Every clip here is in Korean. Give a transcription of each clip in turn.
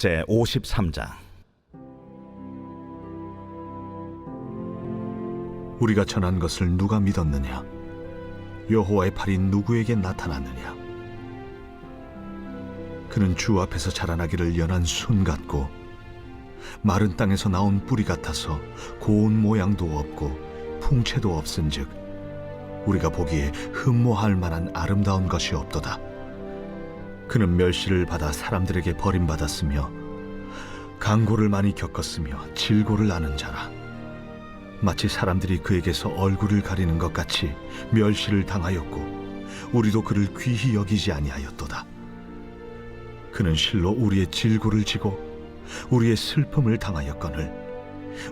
제53장. 우리가 전한 것을 누가 믿었느냐? 여호와의 팔이 누구에게 나타났느냐? 그는 주 앞에서 자라나기를 연한 순 같고 마른 땅에서 나온 뿌리 같아서 고운 모양도 없고 풍채도 없은즉 우리가 보기에 흠모할 만한 아름다운 것이 없도다. 그는 멸시를 받아 사람들에게 버림받았으며 강고를 많이 겪었으며 질고를 아는 자라. 마치 사람들이 그에게서 얼굴을 가리는 것 같이 멸시를 당하였고 우리도 그를 귀히 여기지 아니하였도다. 그는 실로 우리의 질고를 지고 우리의 슬픔을 당하였거늘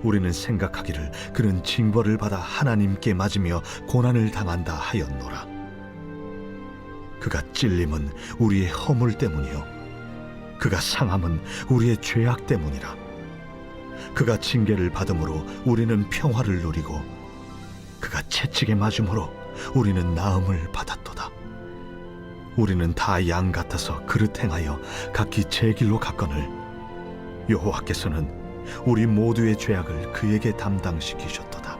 우리는 생각하기를 그는 징벌을 받아 하나님께 맞으며 고난을 당한다 하였노라. 그가 찔림은 우리의 허물 때문이요 그가 상함은 우리의 죄악 때문이라. 그가 징계를 받음으로 우리는 평화를 누리고 그가 채찍에 맞음으로 우리는 나음을 받았도다. 우리는 다 양 같아서 그릇 행하여 각기 제 길로 갔거늘 여호와께서는 우리 모두의 죄악을 그에게 담당시키셨도다.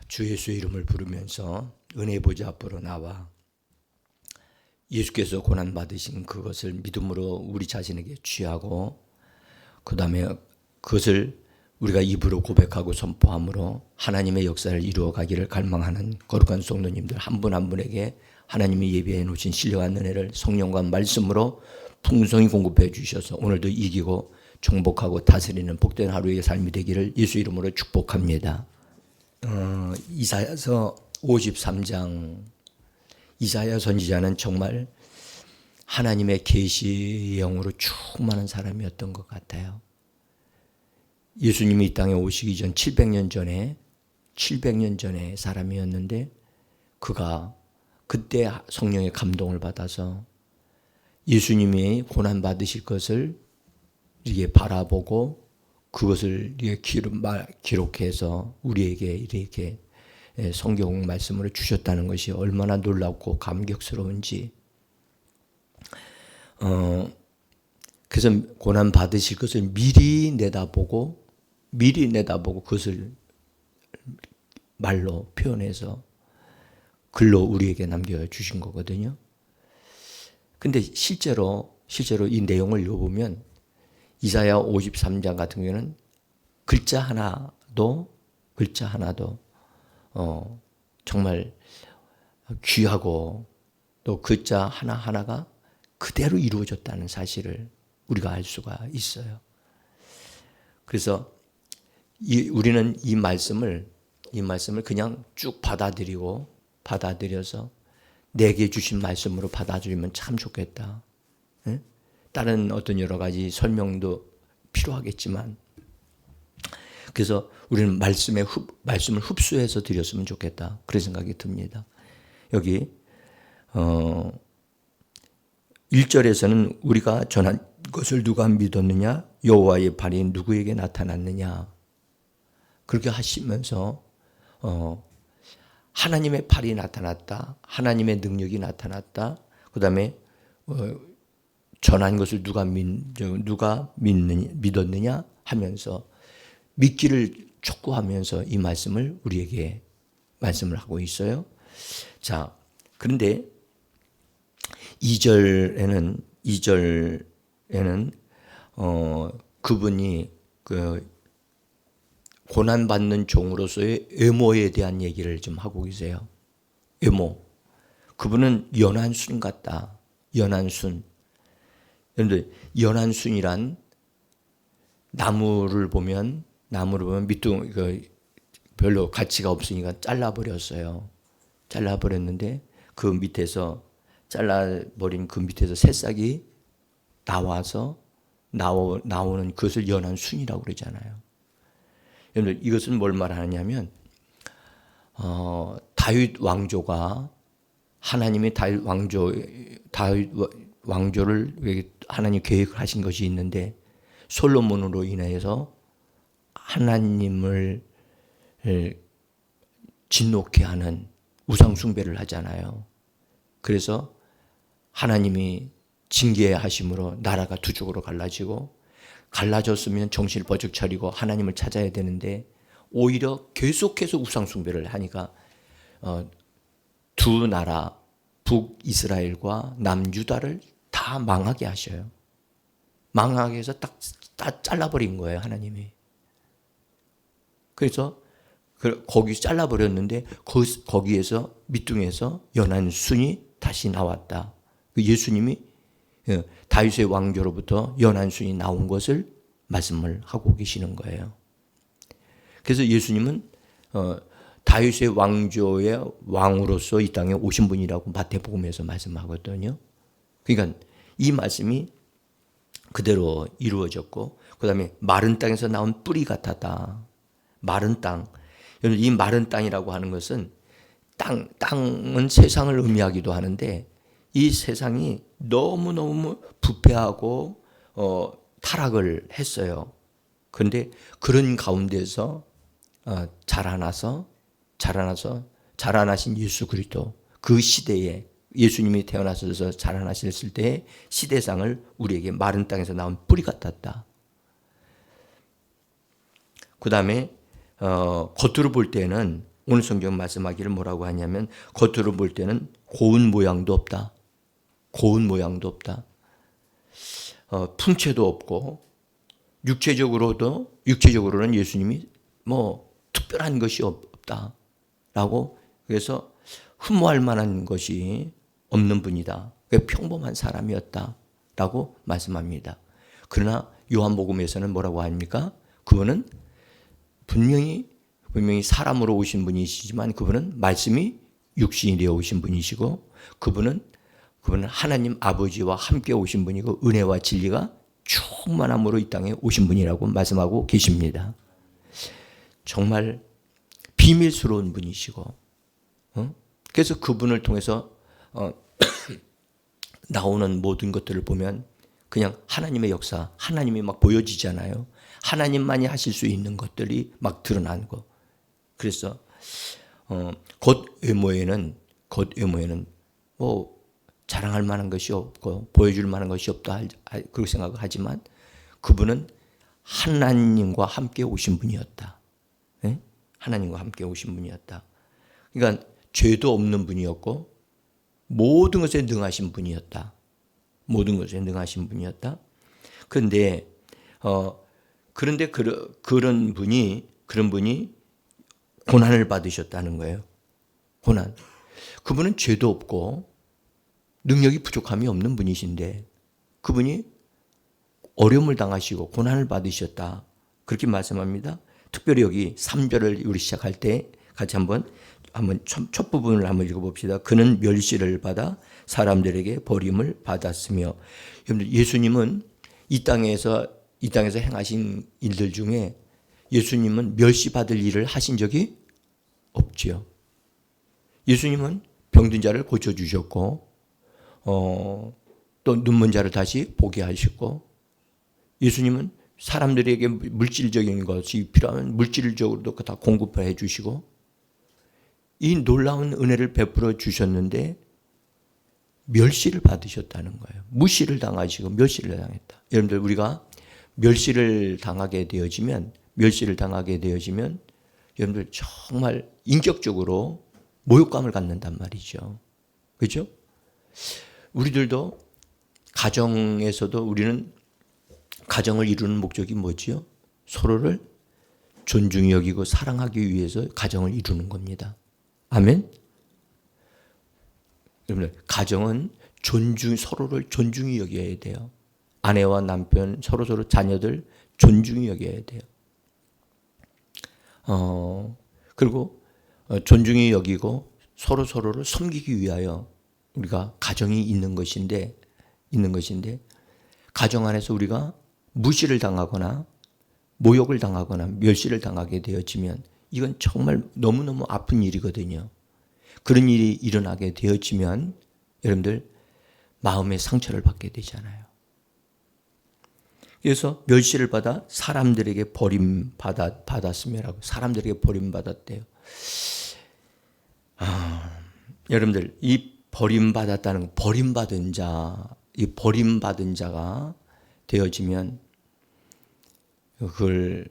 주 예수의 이름을 부르면서 은혜 보좌 앞으로 나와 예수께서 고난 받으신 그것을 믿음으로 우리 자신에게 취하고 그 다음에 그것을 우리가 입으로 고백하고 선포함으로 하나님의 역사를 이루어 가기를 갈망하는 거룩한 성도님들 한 분 한 분에게 하나님이 예비해 놓으신 신령한 은혜를 성령과 말씀으로 풍성히 공급해 주셔서 오늘도 이기고 정복하고 다스리는 복된 하루의 삶이 되기를 예수 이름으로 축복합니다. 이사야서 53장 이사야 선지자는 정말 하나님의 계시의 영으로 충만한 사람이었던 것 같아요. 예수님이 이 땅에 오시기 전 700년 전에 사람이었는데 그가 그때 성령의 감동을 받아서 예수님이 고난 받으실 것을 이렇게 바라보고 그것을 기록해서 우리에게 이렇게 성경 말씀으로 주셨다는 것이 얼마나 놀랍고 감격스러운지. 그래서 고난 받으실 것을 미리 내다보고 그것을 말로 표현해서 글로 우리에게 남겨주신 거거든요. 근데 실제로 이 내용을 읽어보면 이사야 53장 같은 경우에는 글자 하나도 정말 귀하고 또 글자 하나하나가 그대로 이루어졌다는 사실을 우리가 알 수가 있어요. 그래서 우리는 이 말씀을 그냥 쭉 받아들여서 내게 주신 말씀으로 받아들이면 참 좋겠다. 다른 어떤 여러 가지 설명도 필요하겠지만 그래서 우리는 말씀을 흡수해서 드렸으면 좋겠다. 그런 생각이 듭니다. 여기 1절에서는 우리가 전한 것을 누가 믿었느냐? 여호와의 발이 누구에게 나타났느냐? 그렇게 하시면서 하나님의 팔이 나타났다. 하나님의 능력이 나타났다. 그 다음에 전한 것을 누가 믿었느냐 하면서 믿기를 촉구하면서 이 말씀을 우리에게 말씀을 하고 있어요. 자, 그런데 2절에는 그분이 고난받는 종으로서의 애모에 대한 얘기를 좀 하고 계세요. 애모. 그분은 연한순 같다. 연한순. 그런데 연한순이란 나무를 보면 밑둥 별로 가치가 없으니까 잘라버렸어요. 잘라버렸는데 그 밑에서 잘라버린 그 밑에서 새싹이 나오는 그것을 연한순이라고 그러잖아요. 여러분들 이것은 뭘 말하냐면 다윗 왕조가 하나님이 다윗 왕조를 하나님 계획을 하신 것이 있는데 솔로몬으로 인해서 하나님을 진노케 하는 우상 숭배를 하잖아요. 그래서 하나님이 징계하심으로 나라가 두 쪽으로 갈라지고, 갈라졌으면 정신을 번쩍 차리고 하나님을 찾아야 되는데 오히려 계속해서 우상 숭배를 하니까 두 나라 북이스라엘과 남유다를 다 망하게 하셔요. 망하게 해서 다 잘라버린 거예요, 하나님이. 그래서 거기 잘라버렸는데 거기에서 밑둥에서 연한 순이 다시 나왔다. 예수님이 다윗의 왕조로부터 연한 순이 나온 것을 말씀을 하고 계시는 거예요. 그래서 예수님은 다윗의 왕조의 왕으로서 이 땅에 오신 분이라고 마태복음에서 말씀하거든요. 그러니까 이 말씀이 그대로 이루어졌고, 그 다음에 마른 땅에서 나온 뿌리 같았다. 마른 땅. 이 마른 땅이라고 하는 것은 땅은 세상을 의미하기도 하는데, 이 세상이 너무너무 부패하고 타락을 했어요. 그런데 그런 가운데서 자라나신 예수 그리스도, 그 시대에 예수님이 태어나셔서 자라나셨을 때의 시대상을 우리에게 마른 땅에서 나온 뿌리 같았다. 그 다음에 겉으로 볼 때는 오늘 성경 말씀하기를 뭐라고 하냐면, 겉으로 볼 때는 고운 모양도 없다. 고운 모양도 없다. 풍채도 없고, 육체적으로는 예수님이 뭐 특별한 것이 없다라고, 그래서 흠모할 만한 것이 없는 분이다. 평범한 사람이었다라고 말씀합니다. 그러나 요한복음에서는 뭐라고 합니까? 그분은 분명히 사람으로 오신 분이시지만 그분은 말씀이 육신이 되어 오신 분이시고, 그분은 하나님 아버지와 함께 오신 분이고 은혜와 진리가 충만함으로 이 땅에 오신 분이라고 말씀하고 계십니다. 정말 비밀스러운 분이시고, 그래서 그분을 통해서 나오는 모든 것들을 보면 그냥 하나님의 역사, 하나님이 막 보여지잖아요. 하나님만이 하실 수 있는 것들이 막 드러나는 거. 그래서 겉 외모에는 뭐 자랑할 만한 것이 없고 보여줄 만한 것이 없다 그렇게 생각을 하지만, 그분은 하나님과 함께 오신 분이었다. 네? 하나님과 함께 오신 분이었다. 그러니까 죄도 없는 분이었고 모든 것에 능하신 분이었다. 모든 것에 능하신 분이었다. 그런데 그런 분이 고난을 받으셨다는 거예요. 고난. 그분은 죄도 없고 능력이 부족함이 없는 분이신데 그분이 어려움을 당하시고 고난을 받으셨다. 그렇게 말씀합니다. 특별히 여기 3절을 우리 시작할 때 같이 한번 첫 부분을 한번 읽어봅시다. 그는 멸시를 받아 사람들에게 버림을 받았으며. 여러분들, 예수님은 이 땅에서 행하신 일들 중에 예수님은 멸시받을 일을 하신 적이 없지요. 예수님은 병든 자를 고쳐주셨고, 또 눈먼 자를 다시 보게 하셨고, 예수님은 사람들에게 물질적인 것이 필요하면 물질적으로도 다 공급해 주시고, 이 놀라운 은혜를 베풀어 주셨는데 멸시를 받으셨다는 거예요. 무시를 당하시고 멸시를 당했다. 여러분들, 우리가 멸시를 당하게 되어지면 여러분들 정말 인격적으로 모욕감을 갖는단 말이죠. 그렇죠? 우리들도 가정에서도 우리는 가정을 이루는 목적이 뭐지요? 서로를 존중히 여기고 사랑하기 위해서 가정을 이루는 겁니다. 아멘? 여러분들, 가정은 서로를 존중히 여겨야 돼요. 아내와 남편, 서로 자녀들 존중히 여겨야 돼요. 그리고 존중히 여기고 서로를 섬기기 위하여 우리가 가정이 있는 것인데 가정 안에서 우리가 무시를 당하거나 모욕을 당하거나 멸시를 당하게 되어지면 이건 정말 너무너무 아픈 일이거든요. 그런 일이 일어나게 되어지면 여러분들 마음의 상처를 받게 되잖아요. 그래서 멸시를 받아 사람들에게 버림받았으며라고, 사람들에게 버림받았대요. 여러분들, 이 버림받았다는 거, 버림받은 자, 이 버림받은 자가 되어지면 그걸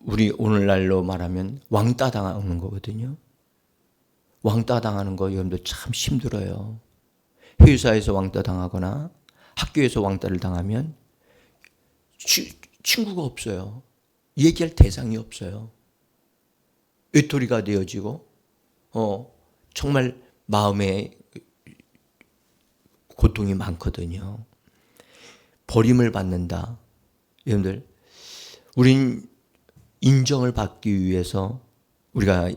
우리 오늘날로 말하면 왕따 당하는 거거든요. 왕따 당하는 거 여러분들 참 힘들어요. 회사에서 왕따 당하거나 학교에서 왕따를 당하면 친구가 없어요. 얘기할 대상이 없어요. 외톨이가 되어지고 정말 마음에 고통이 많거든요. 버림을 받는다. 여러분들, 우린 인정을 받기 위해서 우리가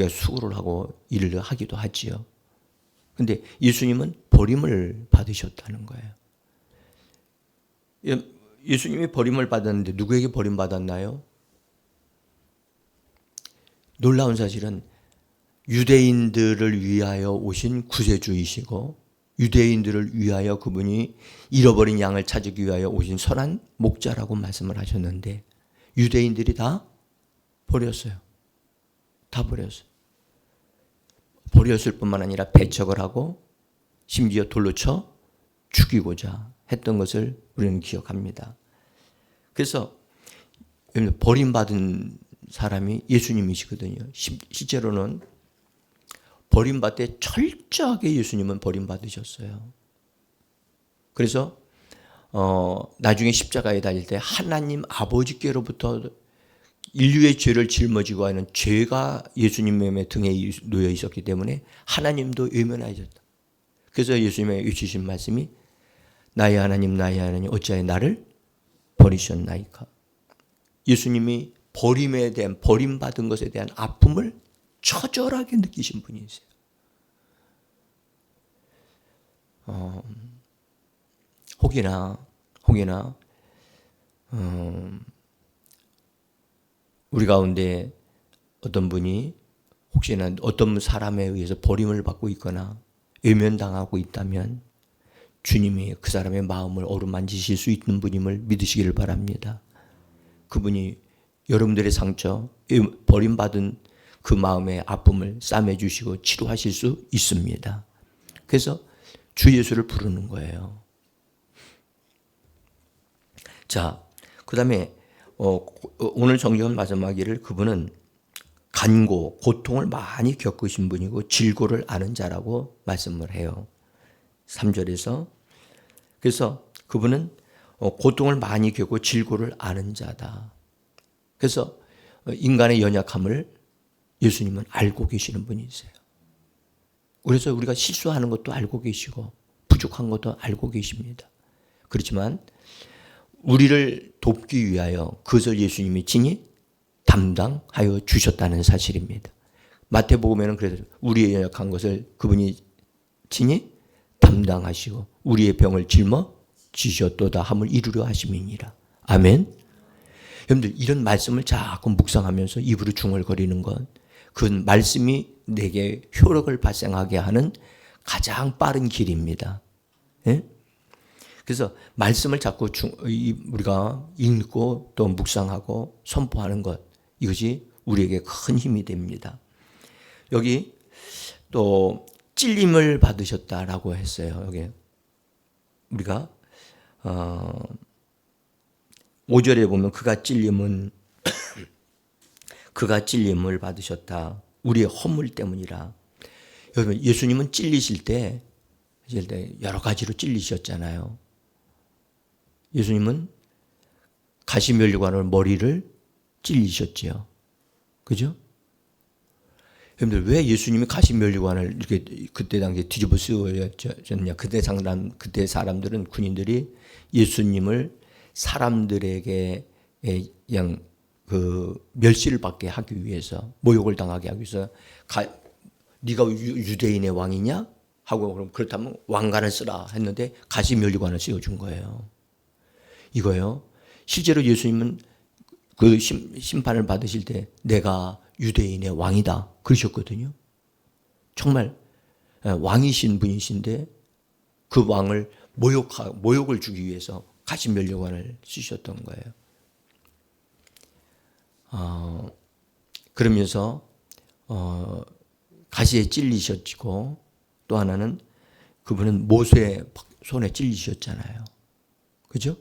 수고를 하고 일을 하기도 하지요. 근데 예수님은 버림을 받으셨다는 거예요. 예수님이 버림을 받았는데 누구에게 버림받았나요? 놀라운 사실은 유대인들을 위하여 오신 구세주이시고 유대인들을 위하여 그분이 잃어버린 양을 찾기 위하여 오신 선한 목자라고 말씀을 하셨는데 유대인들이 다 버렸어요. 다 버렸어요. 버렸을 뿐만 아니라 배척을 하고 심지어 돌로 쳐 죽이고자 했던 것을 우리는 기억합니다. 그래서 버림받은 사람이 예수님이시거든요. 실제로는 버림받되 철저하게 예수님은 버림받으셨어요. 그래서 나중에 십자가에 달릴 때 하나님 아버지께로부터 인류의 죄를 짊어지고 하는 죄가 예수님의 등에 놓여 있었기 때문에 하나님도 외면하셨다. 그래서 예수님의 외치신 말씀이 나의 하나님 어찌하여 나를 버리셨나이까. 예수님이 버림에 대한 버림받은 것에 대한 아픔을 처절하게 느끼신 분이세요. 혹이나 우리 가운데 어떤 분이 혹시나 어떤 사람에 의해서 버림을 받고 있거나 외면당하고 있다면 주님이 그 사람의 마음을 어루만지실 수 있는 분임을 믿으시기를 바랍니다. 그분이 여러분들의 상처, 버림받은 그 마음의 아픔을 싸매주시고 치료하실 수 있습니다. 그래서 주 예수를 부르는 거예요. 자, 그 다음에 오늘 성경은 말씀하기를 그분은 간고, 고통을 많이 겪으신 분이고 질고를 아는 자라고 말씀을 해요. 3절에서. 그래서 그분은 고통을 많이 겪고 질고를 아는 자다. 그래서 인간의 연약함을 예수님은 알고 계시는 분이세요. 그래서 우리가 실수하는 것도 알고 계시고 부족한 것도 알고 계십니다. 그렇지만 우리를 돕기 위하여 그것을 예수님이 친히 담당하여 주셨다는 사실입니다. 마태복음에는 그래서 우리의 연약한 것을 그분이 친히 담당하시고 우리의 병을 짊어지셨도다 함을 이루려 하심이니라. 아멘. 여러분들 이런 말씀을 자꾸 묵상하면서 입으로 중얼거리는 건 그 말씀이 내게 효력을 발생하게 하는 가장 빠른 길입니다. 예? 그래서 말씀을 자꾸 우리가 읽고 또 묵상하고 선포하는 것, 이것이 우리에게 큰 힘이 됩니다. 여기 또 찔림을 받으셨다라고 했어요. 여기 우리가 5절에 보면 그가 찔림을 받으셨다. 우리의 허물 때문이라. 여러분 예수님은 찔리실 때 여러 가지로 찔리셨잖아요. 예수님은 가시면류관으로 머리를 찔리셨지요. 그죠? 여러분들 왜 예수님이 가시면류관을 이렇게 그때 당시에 뒤집어 쓰였냐? 그때 사람들은 군인들이 예수님을 사람들에게 그냥 멸시를 받게 하기 위해서 모욕을 당하게 하기 위해서 네가 유대인의 왕이냐? 하고 그럼 그렇다면 왕관을 쓰라 했는데 가시면류관을 씌워준 거예요. 이거요. 실제로 예수님은 그 심판을 받으실 때 내가 유대인의 왕이다 그러셨거든요. 정말 왕이신 분이신데 그 왕을 모욕을 주기 위해서 가시면류관을 쓰셨던 거예요. 그러면서 가시에 찔리셨고 또 하나는 그분은 못에 손에 찔리셨잖아요. 그죠?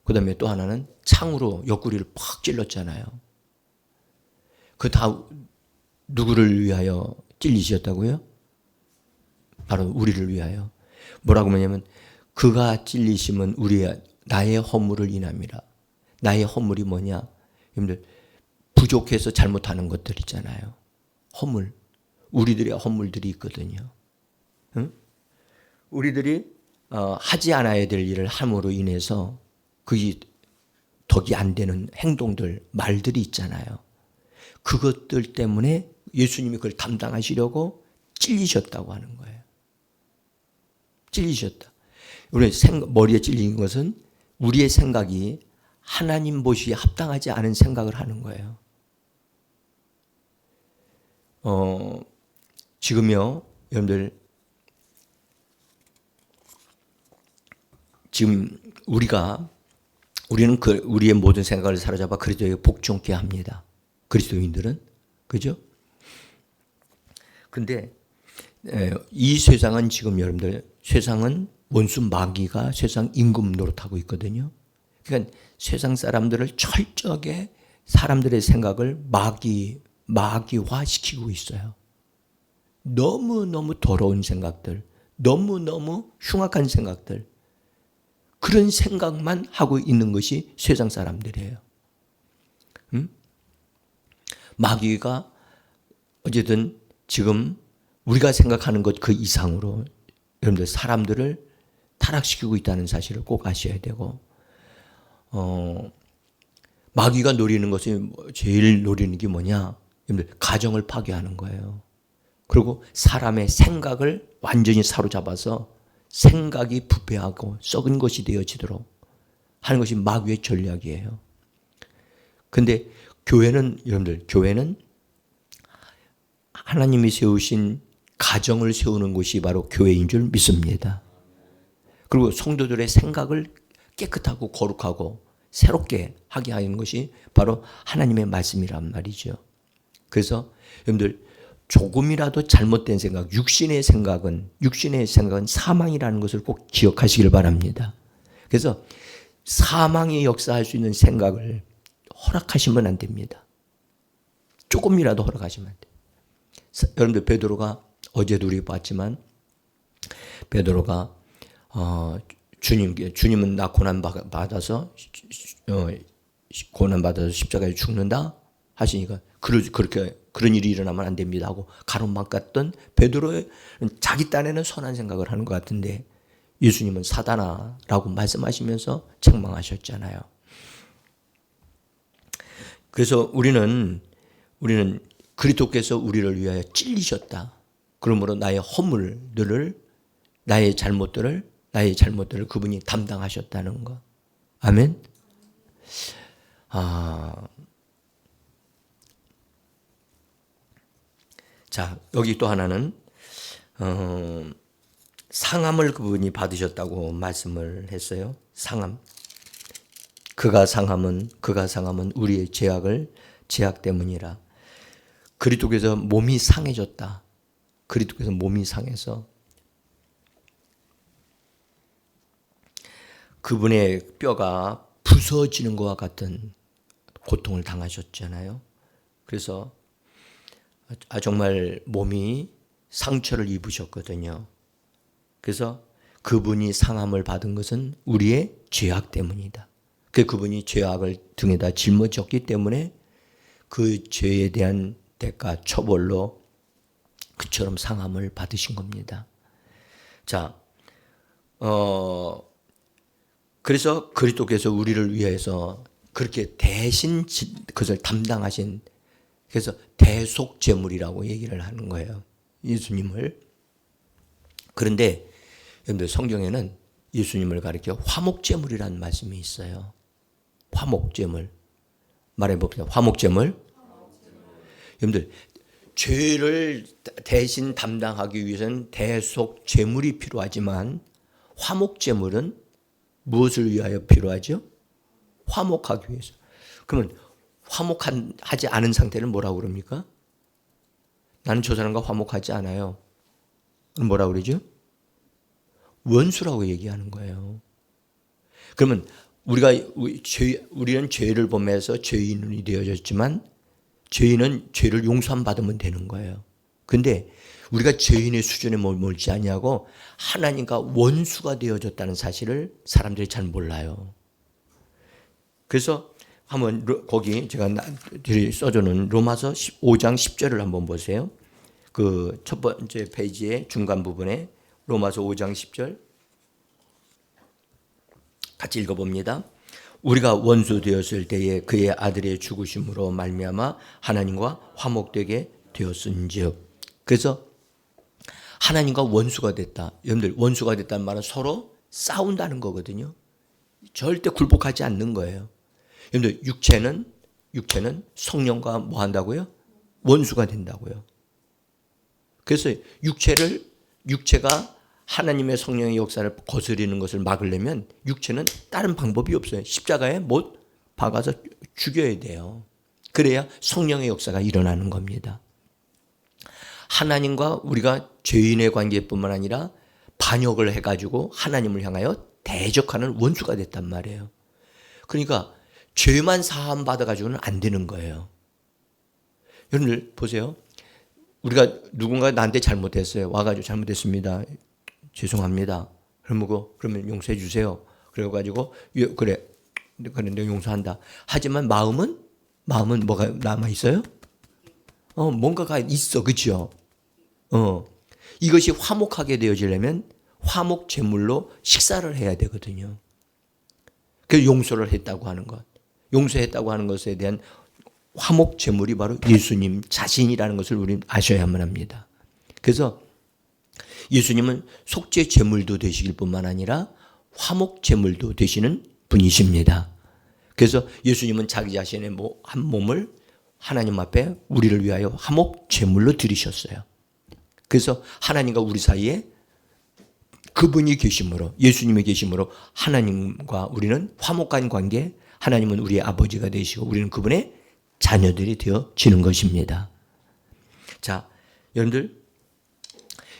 그 다음에 또 하나는 창으로 옆구리를 팍 찔렀잖아요. 그 다 누구를 위하여 찔리셨다고요? 바로 우리를 위하여. 뭐라고 하냐면 그가 찔리심은 나의 허물을 인함이라. 나의 허물이 뭐냐? 여러분들 부족해서 잘못하는 것들 있잖아요. 허물. 우리들의 허물들이 있거든요. 응? 우리들이 하지 않아야 될 일을 함으로 인해서 그게 덕이 안 되는 행동들, 말들이 있잖아요. 그것들 때문에 예수님이 그걸 담당하시려고 찔리셨다고 하는 거예요. 찔리셨다. 우리 머리에 찔린 것은 우리의 생각이 하나님 보시기에 합당하지 않은 생각을 하는 거예요. 지금요, 여러분들, 지금 우리는 우리의 모든 생각을 사로잡아 그리스도에게 복종케 합니다. 그리스도인들은. 그죠? 근데 이 세상은 지금 여러분들, 세상은 원수 마귀가 세상 임금 노릇하고 있거든요. 그러니까 세상 사람들을 철저하게 사람들의 생각을 마귀화시키고 있어요. 너무너무 더러운 생각들, 너무너무 흉악한 생각들, 그런 생각만 하고 있는 것이 세상 사람들이에요. 마귀가 어쨌든 지금 우리가 생각하는 것 그 이상으로 여러분들 사람들을 타락시키고 있다는 사실을 꼭 아셔야 되고, 마귀가 노리는 것이 제일 노리는 게 뭐냐? 여러분들 가정을 파괴하는 거예요. 그리고 사람의 생각을 완전히 사로잡아서 생각이 부패하고 썩은 것이 되어지도록 하는 것이 마귀의 전략이에요. 근데 여러분들, 교회는 하나님이 세우신 가정을 세우는 것이 바로 교회인 줄 믿습니다. 그리고 성도들의 생각을 깨끗하고 거룩하고 새롭게 하게 하는 것이 바로 하나님의 말씀이란 말이죠. 그래서 여러분들, 조금이라도 잘못된 생각, 육신의 생각은 사망이라는 것을 꼭 기억하시길 바랍니다. 그래서 사망이 역사할 수 있는 생각을 허락하시면 안 됩니다. 조금이라도 허락하시면 안 돼요. 여러분들, 베드로가 어제도 우리 봤지만, 베드로가 주님은 나 고난 받아서 십자가에 죽는다 하시니까 그런 일이 일어나면 안 됩니다 하고 가로막았던 베드로의 자기 딴에는 선한 생각을 하는 것 같은데, 예수님은 사단아라고 말씀하시면서 책망하셨잖아요. 그래서 우리는 그리스도께서 우리를 위하여 찔리셨다. 그러므로 나의 허물들을, 나의 잘못들을 그분이 담당하셨다는 거. 아멘. 자, 여기 또 하나는 상함을 그분이 받으셨다고 말씀을 했어요. 상함. 그가 상함은 우리의 죄악 때문이라. 그리스도께서 몸이 상해졌다. 그리스도께서 몸이 상해서 그분의 뼈가 부서지는 것과 같은 고통을 당하셨잖아요. 그래서 정말 몸이 상처를 입으셨거든요. 그래서 그분이 상함을 받은 것은 우리의 죄악 때문이다. 그분이 죄악을 등에다 짊어졌기 때문에 그 죄에 대한 대가, 처벌로 그처럼 상함을 받으신 겁니다. 자, 그래서 그리스도께서 우리를 위해서 그렇게 대신 그것을 담당하신, 그래서 대속제물이라고 얘기를 하는 거예요. 예수님을. 그런데 여러분들, 성경에는 예수님을 가리켜 화목제물이라는 말씀이 있어요. 화목제물. 말해봅시다. 화목제물. 여러분들, 죄를 대신 담당하기 위해서는 대속제물이 필요하지만 화목제물은 무엇을 위하여 필요하죠? 화목하기 위해서. 그러면 화목하지 않은 상태를 뭐라고 그럽니까? 나는 저 사람과 화목하지 않아요. 뭐라고 그러죠? 원수라고 얘기하는 거예요. 그러면 우리는 죄를 범해서 죄인이 되어졌지만 죄인은 죄를 용서함 받으면 되는 거예요. 근데 우리가 죄인의 수준에 머물지 아니하고 하나님과 원수가 되어졌다는 사실을 사람들이 잘 몰라요. 그래서 한번 거기 제가 써주는 로마서 5장 10절을 한번 보세요. 그 첫 번째 페이지의 중간 부분에 로마서 5장 10절 같이 읽어봅니다. 우리가 원수 되었을 때에 그의 아들의 죽으심으로 말미암아 하나님과 화목되게 되었은즉. 그래서 하나님과 원수가 됐다. 여러분들 원수가 됐다는 말은 서로 싸운다는 거거든요. 절대 굴복하지 않는 거예요. 여러분들 육체는 성령과 뭐 한다고요? 원수가 된다고요. 그래서 육체가 하나님의 성령의 역사를 거스리는 것을 막으려면 육체는 다른 방법이 없어요. 십자가에 못 박아서 죽여야 돼요. 그래야 성령의 역사가 일어나는 겁니다. 하나님과 우리가 죄인의 관계뿐만 아니라 반역을 해가지고 하나님을 향하여 대적하는 원수가 됐단 말이에요. 그러니까 죄만 사함 받아가지고는 안 되는 거예요. 여러분들 보세요. 우리가 누군가 나한테 잘못했어요. 와가지고 잘못했습니다. 죄송합니다. 그러면 용서해 주세요. 그래가지고 그래 내가 용서한다. 하지만 마음은 뭐가 남아 있어요? 뭔가가 있어, 그렇죠? 이것이 화목하게 되어지려면 화목 제물로 식사를 해야 되거든요. 그래서 용서를 했다고 하는 것, 용서했다고 하는 것에 대한 화목 제물이 바로 예수님 자신이라는 것을 우리는 아셔야만 합니다. 그래서 예수님은 속죄 제물도 되시길 뿐만 아니라 화목 제물도 되시는 분이십니다. 그래서 예수님은 자기 자신의 한 몸을 하나님 앞에 우리를 위하여 화목 제물로 드리셨어요. 그래서 하나님과 우리 사이에 그분이 계심으로, 예수님이 계심으로 하나님과 우리는 화목한 관계, 하나님은 우리의 아버지가 되시고 우리는 그분의 자녀들이 되어지는 것입니다. 자, 여러분들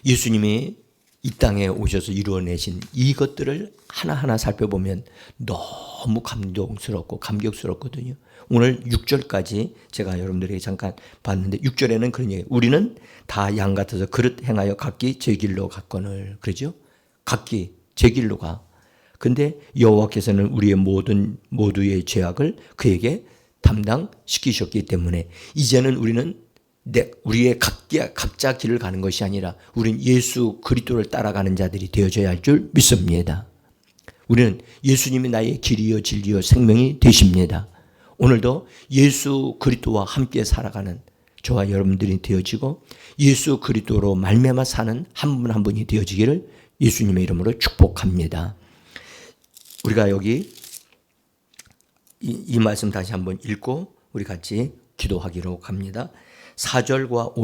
예수님이 이 땅에 오셔서 이루어내신 이것들을 하나하나 살펴보면 너무 감동스럽고 감격스럽거든요. 오늘 6절까지 제가 여러분들에게 잠깐 봤는데 6절에는 그런 얘기예요. 우리는 다 양 같아서 그릇 행하여 각기 제 길로 갔거늘. 그러죠? 각기 제 길로 가. 근데 여호와께서는 우리의 모두의 죄악을 그에게 담당시키셨기 때문에 이제는 우리는 우리의 각자 길을 가는 것이 아니라 우리는 예수 그리스도를 따라가는 자들이 되어져야 할 줄 믿습니다. 우리는 예수님이 나의 길이요 진리요 생명이 되십니다. 오늘도 예수 그리스도와 함께 살아가는 저와 여러분들이 되어지고 예수 그리스도로 말미암아 사는 한 분 한 분이 되어지기를 예수님의 이름으로 축복합니다. 우리가 여기 이 말씀 다시 한번 읽고 우리 같이 기도하기로 합니다. 4절과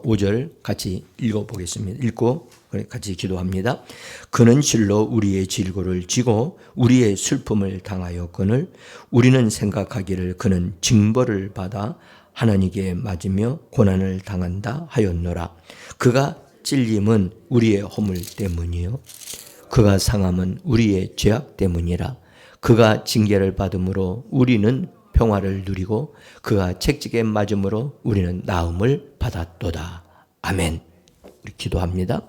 5절 같이 읽어보겠습니다. 읽고 같이 기도합니다. 그는 실로 우리의 질고를 지고 우리의 슬픔을 당하였거늘 우리는 생각하기를 그는 징벌을 받아 하나님께 맞으며 고난을 당한다 하였노라. 그가 찔림은 우리의 허물 때문이요 그가 상함은 우리의 죄악 때문이라. 그가 징계를 받음으로 우리는 평화를 누리고 그가 채찍에 맞음으로 우리는 나음을 받았도다. 아멘. 우리 기도합니다.